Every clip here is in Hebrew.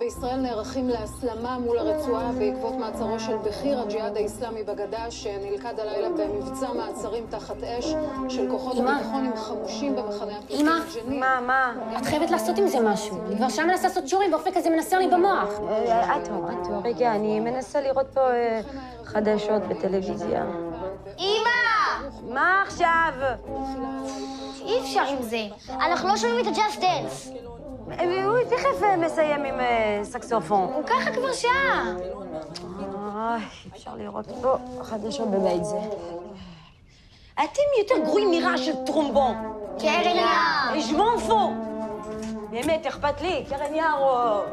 בישראל נערכים להסלמה מול הרצועה בעקבות מעצרו של בכיר הג'יהאד האסלאמי בגדה, שנלכד הלילה במבצע מעצרים תחת אש של כוחות הביטחון עם חמושים במחנה הפליטים ג'נין. מה? את חייבת לעשות עם זה משהו. אני כבר שם מנסה לעשות שיעורים ואופק הזה מנסר לי במוח. עטו, רגע, אני מנסה לראות פה חדשות בטלוויזיה. אמא! מה עכשיו? אי אפשר עם זה. אנחנו לא שומעים את הג'אסט דנס. הוא תכף מסיים עם סקסופון. הוא ככה כבר שעה. אפשר לראות פה חדשות בבית זה. אתם יותר גרועים מרעש של טרומבון. קרן יער. שבונפו. באמת, אכפת לי, קרן יער או...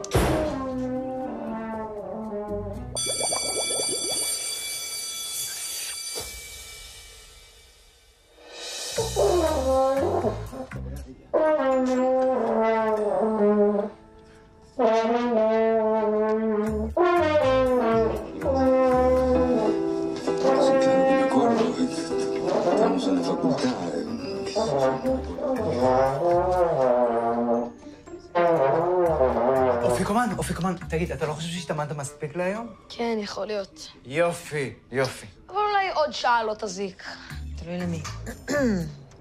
אופיקומן, תגיד, אתה לא חושב שהשתמנת מספיק להיום? כן, יכול להיות. יופי. אבל אולי עוד שעה לא תזיק. תלוי למי.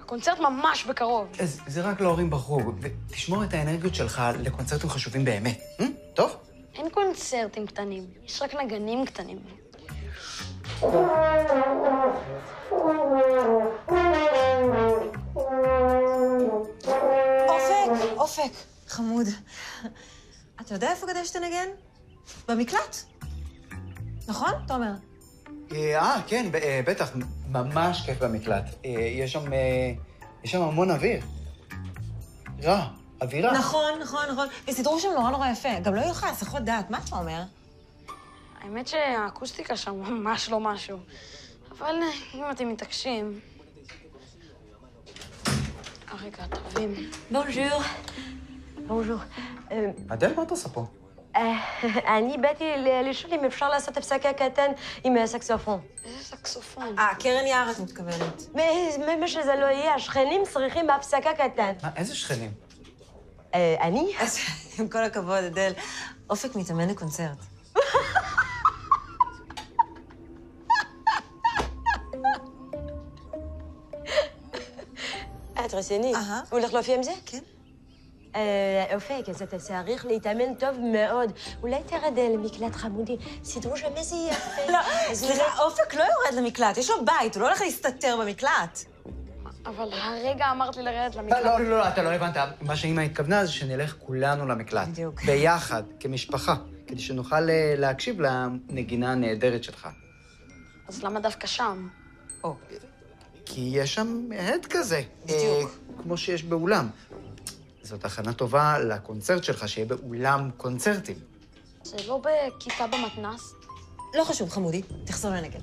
הקונצרט ממש בקרוב. זה רק להורים בחוג, ותשמור את האנרגיות שלך לקונצרטים חשובים באמת. טוב? אין קונצרטים קטנים, יש רק נגנים קטנים. אופק, חמוד. אתה יודע איפה כדאי שתנגן? במקלט. נכון, תומר? כן, בטח, ממש כיף במקלט. יש שם המון אוויר. אווירה. נכון. וסידרו שם נורא יפה. גם לא יהיו לך הסחות דעת, מה אתה אומר? האמת שהאקוסטיקה שם ממש לא משהו. אבל אם אתם מתעקשים... רגע, תבין. בונז'ור. אדל, מה אתה עושה פה? אני באתי לשאול אם אפשר לעשות הפסקה קטן עם סקסופון. איזה סקסופון? קרן יער את מתכוונת. מה שזה לא יהיה, השכנים צריכים בהפסקה קטן. מה, איזה שכנים? אני? אז עם כל הכבוד, אדל, אופק מתאמן לקונצרט. את רצינית? הוא הולך להופיע עם זה? כן. אופק, אז אתה צריך להתאמן טוב מאוד. אולי תרד למקלט חמודי, סידרו שם איזה יפה. לא, סליחה, אופק לא יורד למקלט, יש לו בית, הוא לא הולך להסתתר במקלט. אבל הרגע אמרת לי לרדת למקלט. לא, אתה לא הבנת. מה שאמא התכוונה זה שנלך כולנו למקלט. בדיוק. ביחד, כמשפחה, כדי שנוכל להקשיב לנגינה הנהדרת שלך. אז למה דווקא שם? כי יש שם הד כזה. בדיוק. כמו שיש באולם. זאת הכנה טובה לקונצרט שלך, שיהיה באולם קונצרטים. זה לא בכיתה במתנ"ס? לא חשוב, חמודי. תחזור לנגן,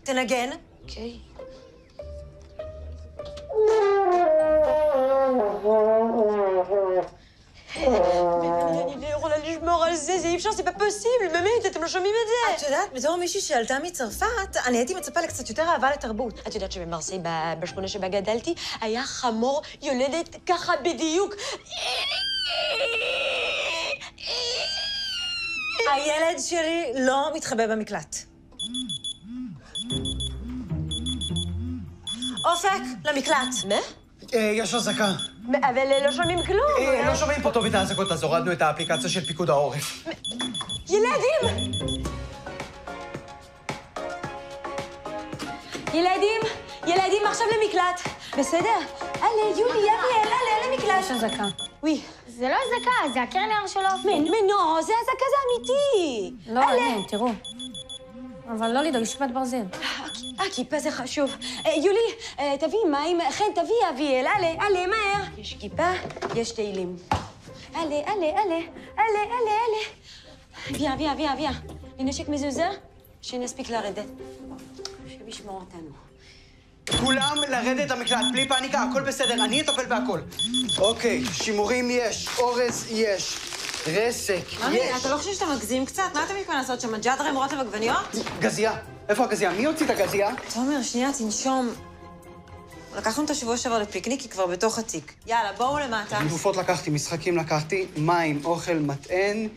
תנגן. אוקיי. אני לא יכולה לשמור על זה אי אפשר, זה לא פוסיבל, באמת, אתם לא שומעים את זה. את יודעת, בתור מישהי שעלתה מצרפת, אני הייתי מצפה לקצת יותר אהבה לתרבות. את יודעת שבמרסיי, בשכונה שבה גדלתי, היה חמור יולדת ככה בדיוק. הילד שלי לא מתחבא במקלט. אופק, למקלט. מה? יש אזעקה. אבל לא שומעים כלום. לא שומעים פה טוב את האזעקות, אז הורדנו את האפליקציה של פיקוד העורף. ילדים, עכשיו למקלט. בסדר? יולי, יאללה, למקלט. יש אזעקה. וואי. זה לא אזעקה, זה הקרן יער שלו. נו, זה אזעקה, זה אמיתי. לא, אין, תראו. אבל לא לדאוג, יש כיפת ברזל. הכיפה זה חשוב. יולי, תביאי מים, חן, תביאי אביאל, עלה, מהר. יש כיפה, יש תהילים. עלה. אביה. לנשק מזוזה, שנספיק לרדת. השם ישמור אותנו. כולם לרדת למקלט, בלי פאניקה, הכל בסדר, אני אטפל בהכל. אוקיי, שימורים יש, אורז יש, רסק יש. אתה לא חושב שאתה מגזים קצת? מה אתה מתכוון לעשות שם? ג'אדרה עם רוטב עגבניות? גזייה. איפה הגזייה? מי הוציא את הגזייה? תומר, שנייה, תנשום. לקחנו את השבוע שעבר לפיקניק, היא כבר בתוך התיק. יאללה, בואו למטה. תרופות לקחתי, משחקים לקחתי, מים, אוכל, מטען.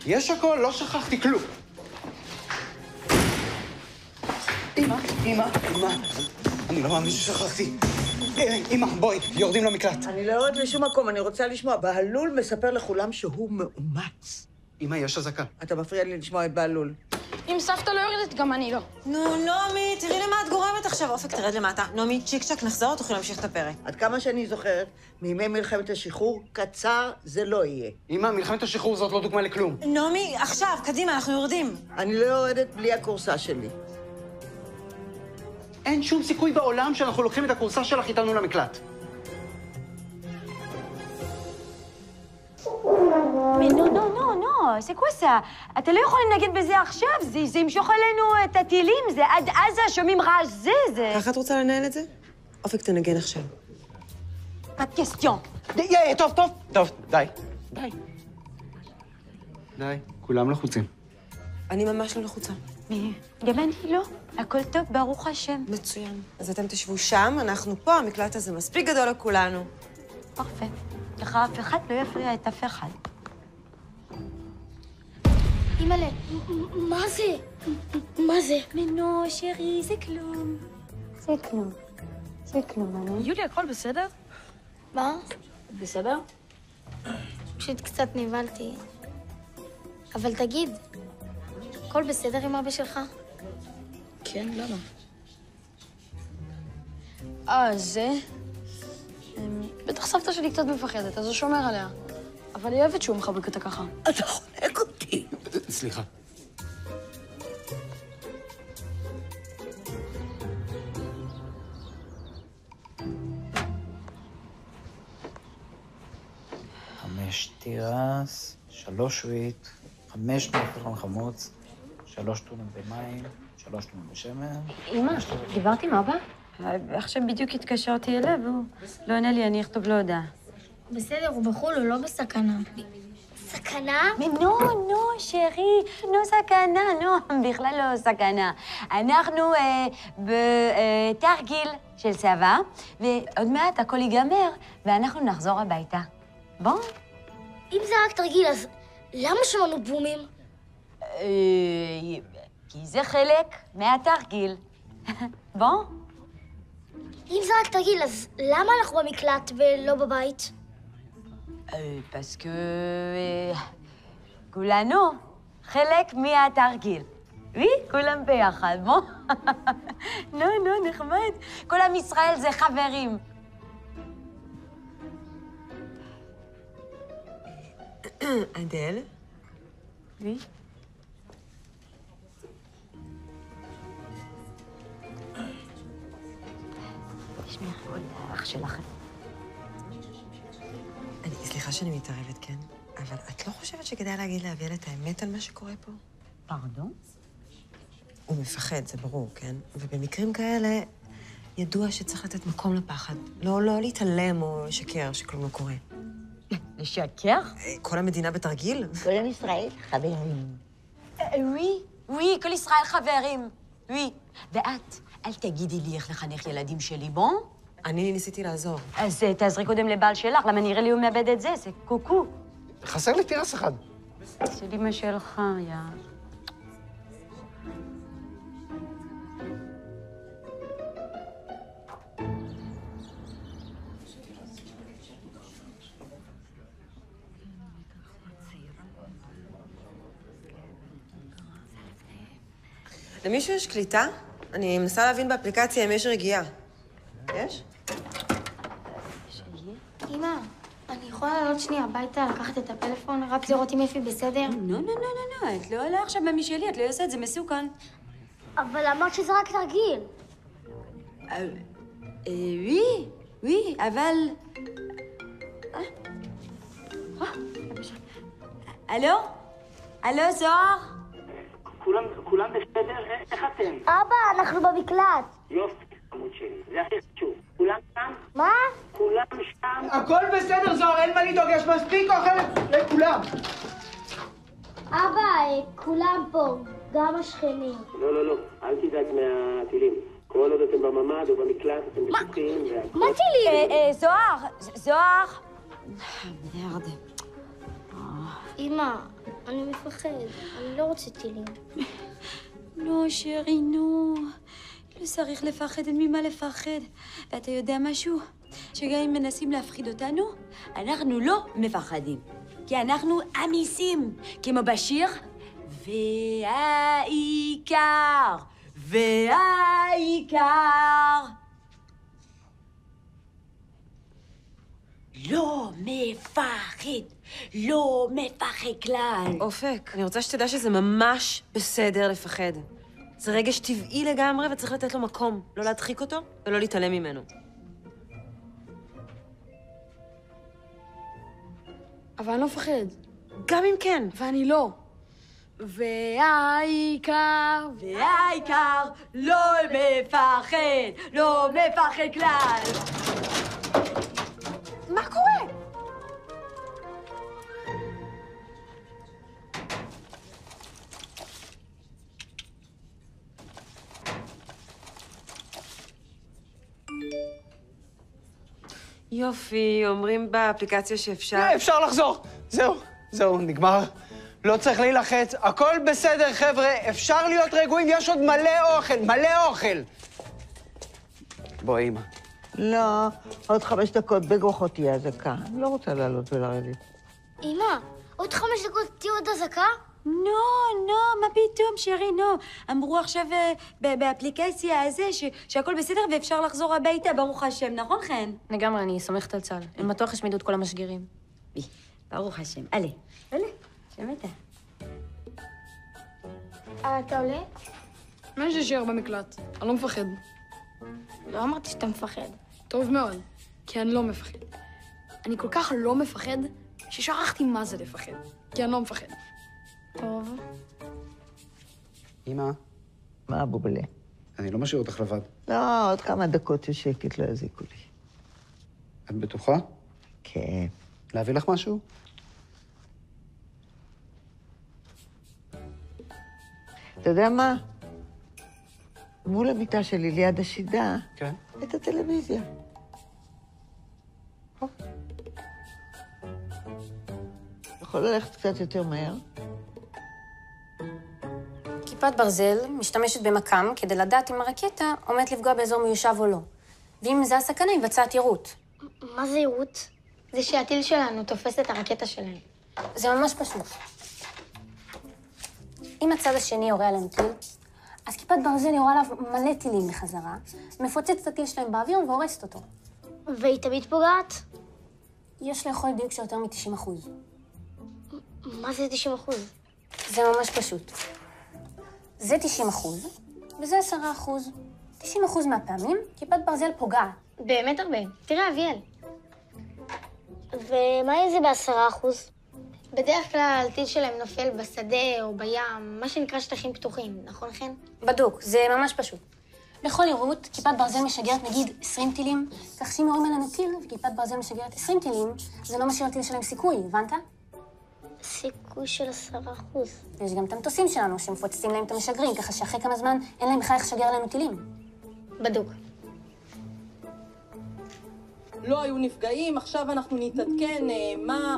יש הכל, לא שכחתי כלום. אמא. אני לא מאמין ששכחתי. אמא, בואי, יורדים למקלט. אני לא יורד לשום מקום, אני רוצה לשמוע. בהלול מספר לכולם שהוא מאומץ. אמא, יש אזעקה. אתה מפריע לי לשמוע את בהלול. אם סבתא לא יורדת, גם אני לא. נו, נעמי, תראי למה את גורמת עכשיו. אופק, תרד למטה. נעמי, צ'יק צ'ק, נחזור, תוכלי להמשיך את הפרק. עד כמה שאני זוכרת, מימי מלחמת השחרור, קצר זה לא יהיה. אמא, מלחמת השחרור זאת לא דוגמה לכלום. נעמי, עכשיו, קדימה, אנחנו יורדים. אני לא יורדת בלי הכורסה שלי. אין שום סיכוי בעולם שאנחנו לוקחים את הכורסה שלך איתנו למקלט. נו, זה קוסה. אתה לא יכול לנגד בזה עכשיו, זה ימשוך עלינו את הטילים, זה עד עזה, שומעים רעש זה. ככה את רוצה לנהל את זה? אופק, תנגן עכשיו. פאט קסטיון. טוב, די, כולם לחוצים. אני ממש לא לחוצה. גם אני לא. הכל טוב, ברוך השם. מצוין. אז אתם תשבו שם, אנחנו פה, המקלט הזה מספיק גדול לכולנו. פרפקט. ככה אף אחד לא יפריע את אף אחד. אימא'לה, מה זה? מה זה? מנו, שרי, זה כלום. זה כלום, אני. יולי, הכל בסדר? מה? בסדר? פשוט קצת נבהלתי. אבל תגיד, הכל בסדר עם אבא שלך? כן, למה? זה? בטח סבתא שלי קצת מפחדת, אז הוא שומר עליה. אבל היא אוהבת שהוא מחבק אותה ככה. אתה חונק אותי. סליחה. חמש תירס, 3 שביט, 5 מלפפון חמוץ, 3 טונות במים, 3 טונות בשמן. אמא, דיברת עם אבא? עכשיו בדיוק התקשרתי אליו, והוא לא עונה לי, אני אכתוב לו הודעה. בסדר, הוא בחו"ל, הוא לא בסכנה. סכנה? נו, שרי, נו סכנה, בכלל לא סכנה. אנחנו בתרגיל של סבא, ועוד מעט הכל ייגמר, ואנחנו נחזור הביתה. בוא. אם זה רק תרגיל, אז למה שמענו בומים? כי זה חלק מהתרגיל. בוא. אם זה רק תרגיל, אז למה אנחנו במקלט ולא בבית? parce que כולנו חלק מהתרגיל. כולם ביחד, בוא. נו, נחמד. כל עם ישראל זה חברים. אדל? Oui. תשמעי, עוד האח שלכם. סליחה שאני מתערבת, כן? אבל את לא חושבת שכדאי להגיד לאביאל את האמת על מה שקורה פה? פרדון? הוא מפחד, זה ברור, כן? ובמקרים כאלה ידוע שצריך לתת מקום לפחד. לא להתעלם או לשקר שכלום לא קורה. לשקר? כל המדינה בתרגיל? כל עם ישראל חברים. Oui, כל ישראל חברים. Oui. ואת, אל תגידי לי איך לחנך ילדים שלי, בוא? אני ניסיתי לעזור. אז תעזרי קודם לבעל שלך, למה נראה לי הוא מאבד את זה? זה קוקו. חסר לי תירס אחד. של אמא שלך, יא. למישהו יש קליטה? אני מנסה להבין באפליקציה אם יש רגיעה. יש? אמא, אני יכולה לעלות שנייה הביתה, לקחת את הפלאפון, רק לראות אם אפי בסדר? נו, את לא עולה עכשיו משלי, את לא עושה את זה מסוכן. אבל אמרת שזה רק תרגיל. oui, אבל... הלו, זוהר? כולם בסדר? איך אתם? אבא, אנחנו במקלט. יופי, עמוד שלי, זה הכי חשוב. כולם שם? מה? כולם שם? הכל בסדר, זוהר, אין מה לדאוג, יש מספיק אוכל לכולם. אבא, כולם פה, גם השכנים. לא, אל תדאג מהטילים. כל עוד אתם בממ"ד או במקלט, אתם בטוחים. מה טילים? זוהר! מרד. אמא, אני מפחד. אני לא רוצה טילים. לא, שרי, נו. לא צריך לפחד, אין ממה לפחד. ואתה יודע משהו? שגם אם מנסים להפחיד אותנו, אנחנו לא מפחדים. כי אנחנו אמיסים, כמו בשיר. והעיקר, לא מפחד כלל. אופק, אני רוצה שתדע שזה ממש בסדר לפחד. זה רגש טבעי לגמרי וצריך לתת לו מקום. לא להדחיק אותו ולא להתעלם ממנו. אבל אני לא מפחד. גם אם כן. ואני לא. והעיקר, לא מפחד כלל. מה קורה? יופי, אומרים באפליקציה שאפשר... אפשר לחזור. זהו, נגמר. לא צריך להילחץ, הכל בסדר, חבר'ה. אפשר להיות רגועים, יש עוד מלא אוכל. בואי, אמא. לא, עוד 5 דקות בגרוחו תהיה אזעקה. אני לא רוצה לעלות ולרדת. אמא, עוד 5 דקות תהיה עוד אזעקה? לא, מה פתאום, שרי, נו. אמרו עכשיו באפליקציה הזה שהכל בסדר ואפשר לחזור הביתה, ברוך השם, נכון, חן? לגמרי, אני סומכת על צה"ל. הם בטוח השמידו את כל המשגרים. ברוך השם. עלה, שמעת? אתה עולה? מה יש להישאר במקלט? אני לא מפחד. לא אמרתי שאתה מפחד. טוב מאוד, כי אני לא מפחד. אני כל כך לא מפחד, ששכחתי מה זה לפחד. כי אני לא מפחד. טוב. אמא, מה, בובלה? אני לא משאיר אותך לבד. לא, עוד כמה דקות של שקט לא יזיקו לי. את בטוחה? כן. להביא לך משהו? אתה יודע מה? מול המיטה שלי, ליד השידה, כן. את הטלוויזיה. יכול ללכת קצת יותר מהר? כיפת ברזל משתמשת במקם כדי לדעת אם הרקטה עומדת לפגוע באזור מיושב או לא. ואם זה הסכנה, היא מבצעת יירוט. מה זה יירוט? זה שהטיל שלנו תופס את הרקטה שלנו. זה ממש פשוט. אם הצד השני יורה עליהם טיל, אז כיפת ברזל יורה עליו מלא טילים בחזרה, מפוצץ את הטיל שלהם באוויר והורסת אותו. והיא תמיד פוגעת? יש לאכול דיוק של יותר מ-90%. מה זה 90%? זה ממש פשוט. זה 90%, וזה 10%. 90% מהפעמים, כיפת ברזל פוגעת. באמת הרבה. תראה, אביאל. ומה אם זה ב10%? בדרך כלל הטיל שלהם נופל בשדה או בים, מה שנקרא שטחים פתוחים, נכון חן? בדוק, זה ממש פשוט. בכל יירוט, כיפת ברזל משגרת נגיד 20 טילים, כך שאם יורים עלינו טיל וכיפת ברזל משגרת 20 טילים, זה לא משאיר לטיל שלהם סיכוי, הבנת? סיכוי של 10%. ויש גם את המטוסים שלנו שמפוצצים להם את המשגרים, ככה שאחרי כמה זמן אין להם בכלל איך לשגר עלינו טילים. בדוק. לא היו נפגעים, עכשיו אנחנו נתעדכן, מה...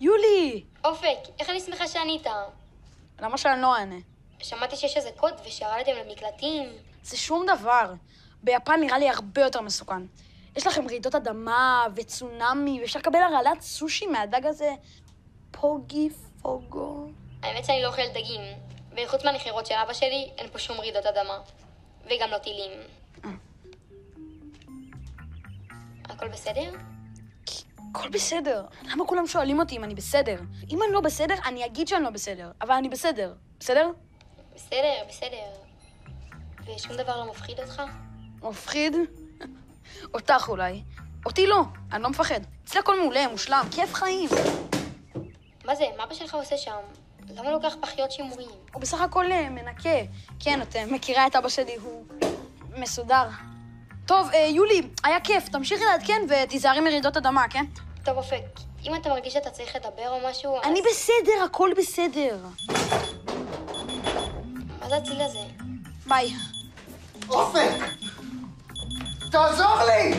יולי! אופק, איך אני שמחה שענית? למה שאני לא אענה? שמעתי שיש איזה קוד ושירדתם למקלטים. זה שום דבר. ביפן נראה לי הרבה יותר מסוכן. יש לכם רעידות אדמה וצונאמי, ואפשר לקבל הרעלת סושי מהדג הזה. פוגי פוגו. האמת שאני לא אוכלת דגים, וחוץ מהנחירות של אבא שלי, אין פה שום רעידות אדמה. וגם לא טילים. הכל בסדר? הכל בסדר. למה כולם שואלים אותי אם אני בסדר? אם אני לא בסדר, אני אגיד שאני לא בסדר. אבל אני בסדר. בסדר? בסדר. ושום דבר לא מפחיד אותך? מפחיד? אותך אולי. אותי לא. אני לא מפחד. אצלי הכל מעולה, מושלם, כיף חיים. מה זה? מה אבא שלך עושה שם? למה לא לוקח פחיות שימורים? הוא בסך הכל מנקה. כן, את מכירה את אבא שלי, הוא מסודר. טוב, יולי, היה כיף. תמשיכי לעדכן ותיזהרי מרעידות אדמה, כן? טוב, אופק, אם אתה מרגיש שאתה צריך לדבר או משהו, אני בסדר, הכל בסדר. מה זה הציל הזה? ביי. אופק! תעזור לי!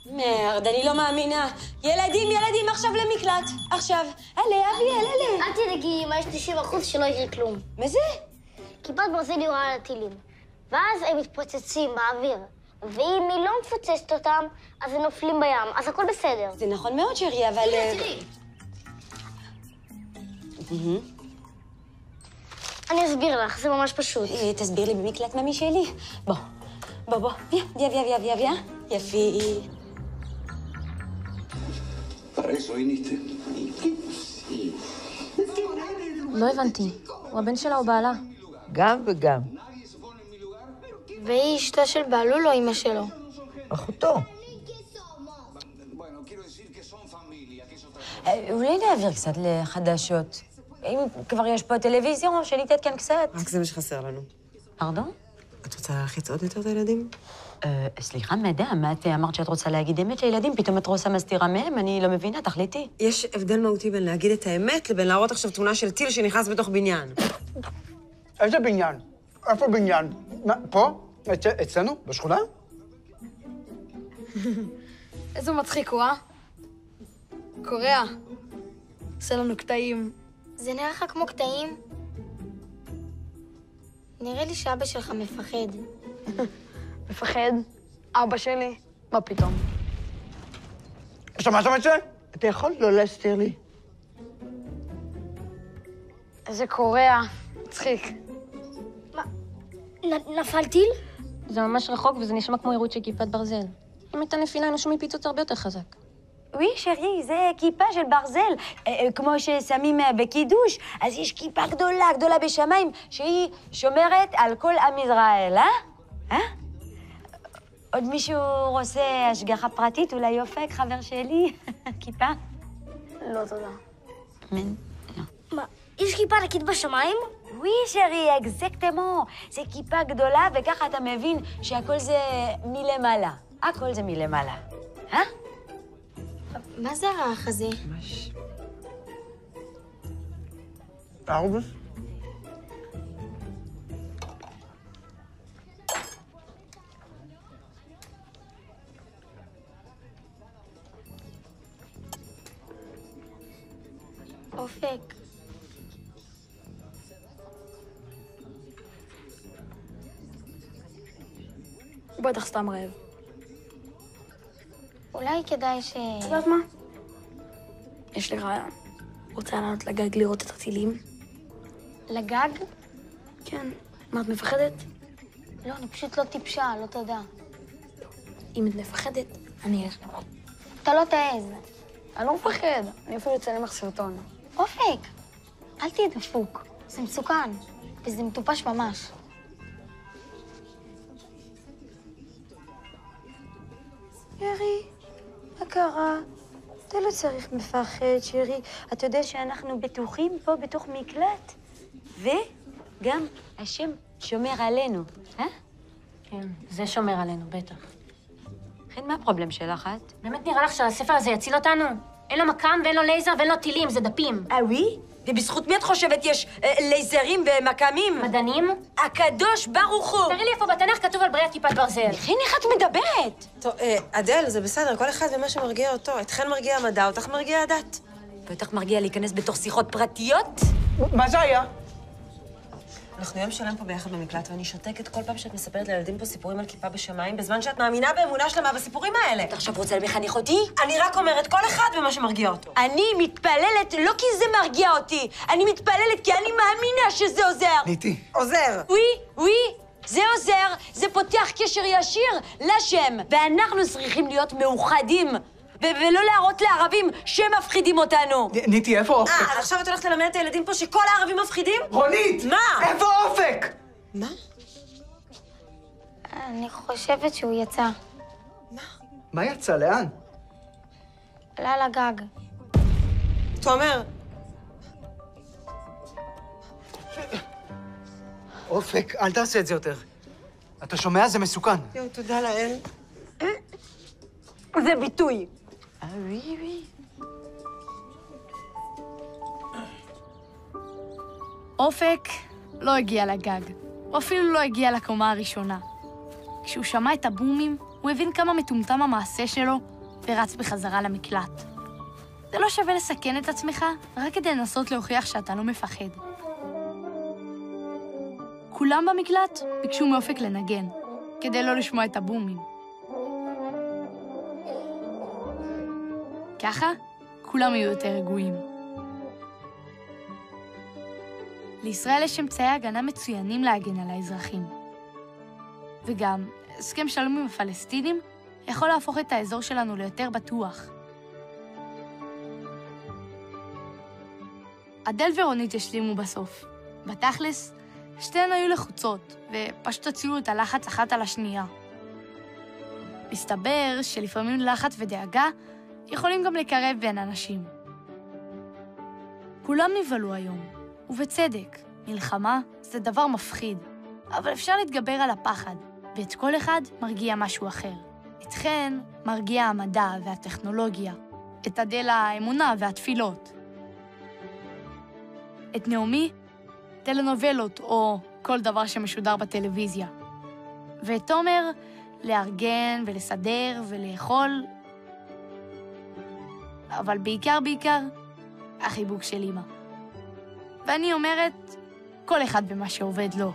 מרד, אני לא מאמינה. ילדים, עכשיו למקלט. עכשיו. אלה, אביאל, אלה. אל תדאגי, אמא, יש 90% שלא יקרה כלום. מה זה? כיפת ברזל יורה על הטילים, ואז הם מתפוצצים באוויר. ואם היא לא מפוצצת אותם, אז הם נופלים בים, אז הכל בסדר. זה נכון מאוד, שרי, אבל... תראי. אני אסביר לך, זה ממש פשוט. תסביר לי במקלט ממי שלי. בוא. ויה. יפי. לא הבנתי. הוא הבן שלה או בעלה? גם וגם. והיא אשתו של בעלול או אמא שלו? אחותו. אולי נעביר קצת לחדשות. אם כבר יש פה טלוויזיה, שנתעדכן קצת. רק זה מה שחסר לנו. פרדון? את רוצה להלחיץ עוד יותר את הילדים? סליחה, מדאם, את אמרת שאת רוצה להגיד אמת לילדים, פתאום את רוצה מסתירה מהם? אני לא מבינה, תחליטי. יש הבדל מהותי בין להגיד את האמת לבין להראות עכשיו תמונה של טיל שנכנס בתוך בניין. איזה בניין? איפה בניין? מה, פה? אצלנו? בשכונה? איזה מצחיק הוא, קוריאה. עושה לנו קטעים. זה נראה לך כמו קטעים? נראה לי שאבא שלך מפחד. מפחד? אבא שלי? מה פתאום? שמעת את זה? אתה יכול לא להסתיר לי? איזה קוריאה. מצחיק. מה? נפל טיל? זה ממש רחוק וזה נשמע כמו עירות של כיפת ברזל. אם הייתה נפילה, היינו שומעים פיצוץ הרבה יותר חזק. וואי, שרי, זה כיפה של ברזל. כמו ששמים בקידוש, אז יש כיפה גדולה בשמיים, שהיא שומרת על כל עם ישראל, עוד מישהו רוצה השגחה פרטית? אולי אופק, חבר שלי? כיפה? לא, תודה. מה, יש כיפה ענקית בשמיים? וואי, שרי, אקזקטמו. זה כיפה גדולה, וככה אתה מבין שהכל זה מלמעלה. הכל זה מלמעלה. מה זה הרעך הזה? ממש. ארבע? אופק. הוא בטח סתם רעב. אולי כדאי את יודעת מה? יש לי רעיון. רוצה לעלות לגג לראות את הטילים? לגג? כן. מה, את מפחדת? לא, אני פשוט לא טיפשה, לא תודה. אם את מפחדת, אני אלך לראות. אתה לא תעז. אני לא מפחד. אני אפילו אצלם לך סרטון. אופק, אל תהיה דפוק. זה מסוכן, וזה מטופש ממש. שרי, מה קרה? אתה לא צריך מפחד, שרי. אתה יודע שאנחנו בטוחים פה בתוך מקלט? וגם השם שומר עלינו, כן, זה שומר עלינו, בטח. כן, מה הפרובלם שלך את? באמת נראה לך שהספר הזה יציל אותנו? אין לו מקם ואין לו לייזר ואין לו טילים, זה דפים. וואי? ובזכות מי את חושבת יש לייזרים ומקמים? מדענים? הקדוש ברוך הוא! תראי לי איפה בתנ"ך כתוב על בריאת כיפת ברזל. איך את מדברת? טוב, אדל, זה בסדר, כל אחד ומה שמרגיע אותו. אתכן מרגיע המדע, אותך מרגיע הדת. בטח מרגיע להיכנס בתוך שיחות פרטיות? מה זה היה? אנחנו יום שלם פה ביחד במקלט, ואני שותקת כל פעם שאת מספרת לילדים פה סיפורים על כיפה בשמיים, בזמן שאת מאמינה באמונה שלמה בסיפורים האלה. את עכשיו רוצה לחנך אותי? אני רק אומרת כל אחד ומה שמרגיע אותו. אני מתפללת לא כי זה מרגיע אותי, אני מתפללת כי אני מאמינה שזה עוזר. ניתי. עוזר. וואי, זה עוזר, זה פותח קשר ישיר לשם, ואנחנו צריכים להיות מאוחדים. ולא להראות לערבים שמפחידים אותנו. ניתי, איפה אופק? עכשיו את הולכת ללמד את הילדים פה שכל הערבים מפחידים? רונית! מה? איפה אופק? מה? אני חושבת שהוא יצא. מה יצא? לאן? עלה לגג. תומר. אופק, אל תעשה את זה יותר. אתה שומע? זה מסוכן. יואו, תודה לאל. זה ביטוי. וואי. אופק לא הגיע לגג. הוא אפילו לא הגיע לקומה הראשונה. כשהוא שמע את הבומים, הוא הבין כמה מטומטם המעשה שלו, ורץ בחזרה למקלט. זה לא שווה לסכן את עצמך, רק כדי לנסות להוכיח שאתה לא מפחד. כולם במקלט ביקשו מאופק לנגן, כדי לא לשמוע את הבומים. ככה, כולם יהיו יותר רגועים. לישראל יש אמצעי הגנה מצוינים להגן על האזרחים. וגם, הסכם שלום עם הפלסטינים יכול להפוך את האזור שלנו ליותר בטוח. אדל ורונית השלימו בסוף. בתכלס, שתיהן היו לחוצות, ופשוט הציעו את הלחץ אחת על השנייה. מסתבר שלפעמים לחץ ודאגה יכולים גם לקרב בין אנשים. כולם נבהלו היום, ובצדק, מלחמה זה דבר מפחיד, אבל אפשר להתגבר על הפחד, ואת כל אחד מרגיע משהו אחר. אתכן מרגיע המדע והטכנולוגיה, את אדל האמונה והתפילות. את נעמי, טלנובלות או כל דבר שמשודר בטלוויזיה. ואת תומר, לארגן ולסדר ולאכול. אבל בעיקר, החיבוק של אמא. ואני אומרת, כל אחד במה שעובד לו.